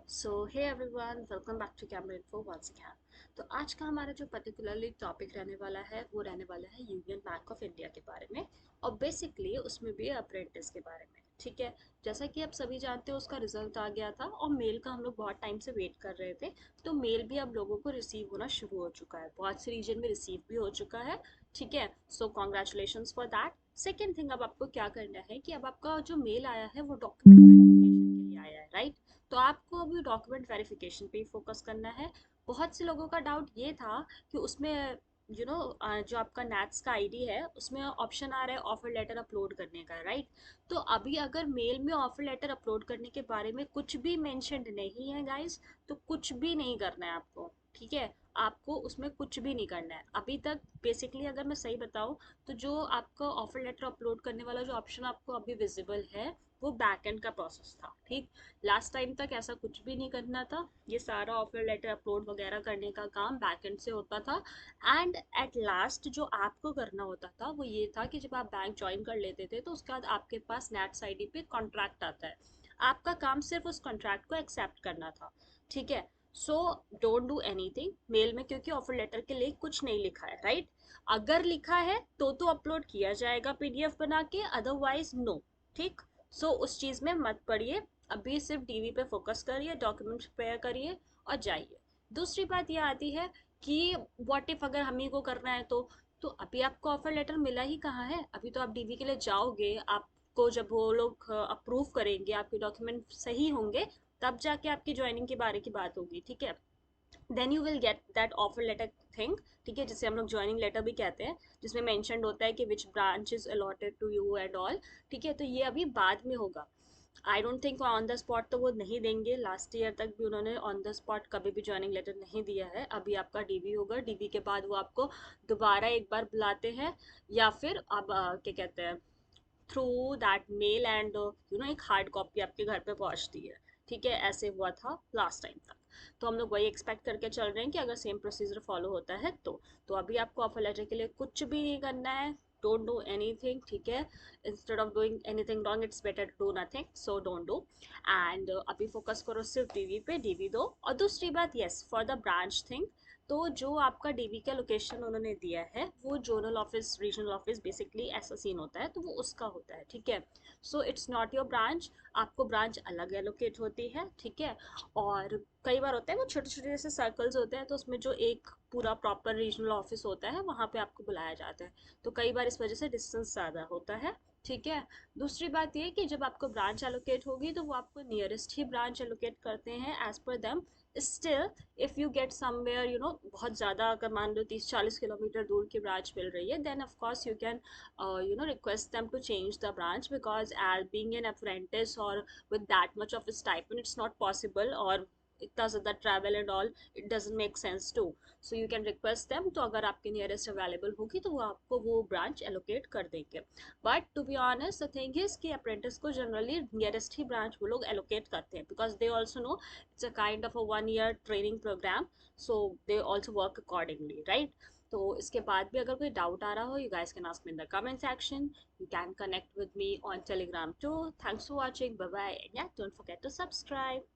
So hey everyone, welcome back to camera info once again. तो आज का हमारा जो पर्टिकुलरली टॉपिक रहने वाला है वो रहने वाला है यूनियन बैंक ऑफ इंडिया के बारे में। और बेसिकली उसमें भी अप्रेंटिस के बारे में। ठीक है। जैसा कि आप सभी जानते हो, उसका रिजल्ट आ गया था और मेल का हम लोग बहुत टाइम से वेट कर रहे थे। तो मेल भी अब लोगों को रिसीव होना शुरू हो चुका है, बहुत से रीजन में रिसीव भी हो चुका है। ठीक है। So congratulation for that. Second thing, अब आपको क्या करना है कि अब आपका जो मेल आया है वो डॉक्यूमेंट वेरिफिकेशन के लिए आया है, राइट। तो आपको अभी डॉक्यूमेंट वेरिफिकेशन पे ही फोकस करना है। बहुत से लोगों का डाउट ये था कि उसमें जो आपका नैट्स का आईडी है उसमें ऑप्शन आ रहा है ऑफर लेटर अपलोड करने का, राइट। तो अभी अगर मेल में ऑफर लेटर अपलोड करने के बारे में कुछ भी मेंशन्ड नहीं है गाइस, तो कुछ भी नहीं करना है आपको। ठीक है। आपको उसमें कुछ भी नहीं करना है अभी तक। बेसिकली अगर मैं सही बताऊं, तो जो आपका ऑफर लेटर अपलोड करने वाला जो ऑप्शन आपको अभी विजिबल है वो बैक एंड का प्रोसेस था, ठीक। लास्ट टाइम तक ऐसा कुछ भी नहीं करना था। ये सारा ऑफर लेटर अपलोड वगैरह करने का काम बैकएंड से होता था। एंड एट लास्ट जो आपको करना होता था वो ये था कि जब आप बैंक ज्वाइन कर लेते थे तो उसके बाद आपके पास नेट्स आईडी पे कॉन्ट्रैक्ट आता है। आपका काम सिर्फ उस कॉन्ट्रैक्ट को एक्सेप्ट करना था। ठीक है। So don't do anything mail में, क्योंकि ऑफर लेटर के लिए कुछ नहीं लिखा है, राइट। अगर लिखा है तो अपलोड किया जाएगा पीडीएफ बना के, अदरवाइज नो। ठीक। सो उस चीज में मत पड़िए। अभी सिर्फ डीवी पे फोकस करिए, डॉक्यूमेंट प्रिपेयर करिए और जाइए। दूसरी बात ये आती है कि व्हाट इफ अगर हम ही को करना है तो अभी आपको ऑफर लेटर मिला ही कहाँ है। अभी तो आप डीवी के लिए जाओगे, आपको जब वो लोग अप्रूव करेंगे, आपके डॉक्यूमेंट सही होंगे, तब जाके आपकी ज्वाइनिंग के बारे की बात होगी। ठीक है। Then you will get that offer letter thing. ठीक है, जिसे हम लोग ज्वाइनिंग लेटर भी कहते हैं, जिसमें मेंशन्ड होता है कि which branch is allotted to you and all. ठीक है। तो ये अभी बाद में होगा। I don't think on the spot तो वो नहीं देंगे। लास्ट ईयर तक भी उन्होंने ऑन द स्पॉट कभी भी ज्वाइनिंग लेटर नहीं दिया है। अभी आपका डीवी होगा, डीवी के बाद वो आपको दोबारा एक बार बुलाते हैं, या फिर अब क्या कहते हैं, थ्रू दैट मेल एंड एक हार्ड कॉपी आपके घर पे पहुंचती है। ठीक है। ऐसे हुआ था लास्ट टाइम तक। तो हम लोग वही एक्सपेक्ट करके चल रहे हैं कि अगर सेम प्रोसीजर फॉलो होता है तो अभी आपको ऑफर लेटर के लिए कुछ भी नहीं करना है। Don't do anything. ठीक है। Instead of doing anything wrong, it's better to do nothing, so don't do. And अभी फोकस करो सिर्फ डीवी पे, डीवी दो। और दूसरी बात, yes, for the branch thing, तो जो आपका डीवी का लोकेशन उन्होंने दिया है वो zonal office, regional office, basically ऐसा सीन होता है, तो वो उसका होता है। ठीक है। So it's not your branch. आपको ब्रांच अलग एलोकेट होती है। ठीक है। और कई बार होता है वो छोटे छोटे जैसे सर्कल्स होते हैं, तो उसमें जो एक पूरा प्रॉपर रीजनल ऑफिस होता है वहाँ पे आपको बुलाया जाता है। तो कई बार इस वजह से डिस्टेंस ज़्यादा होता है। ठीक है। दूसरी बात ये कि जब आपको ब्रांच एलोकेट होगी तो वो आपको नियरेस्ट ही ब्रांच एलोकेट करते हैं as per them. Still if you get somewhere बहुत ज़्यादा, अगर मान लो 30-40 किलोमीटर दूर की ब्रांच मिल रही है, then of course you can request them to change the branch, because as being an apprentice or with that much of a stipend it's not possible, or इतना ज़्यादा travel and all, it doesn't make sense too. So you can request them, तो अगर आपके nearest available होगी तो वो आपको वो ब्रांच एलोकेट कर देंगे। But to be honest the thing is कि अप्रेंटिस को जनरली नियरेस्ट ही ब्रांच वो लोग एलोकेट करते हैं, because they also know it's a kind of a 1 year training program. So they also work accordingly, right. तो इसके बाद भी अगर कोई डाउट आ रहा हो, you guys can ask me in the comment section. You can connect with me on Telegram too. Thanks for watching. Bye bye. And yeah, don't forget to subscribe.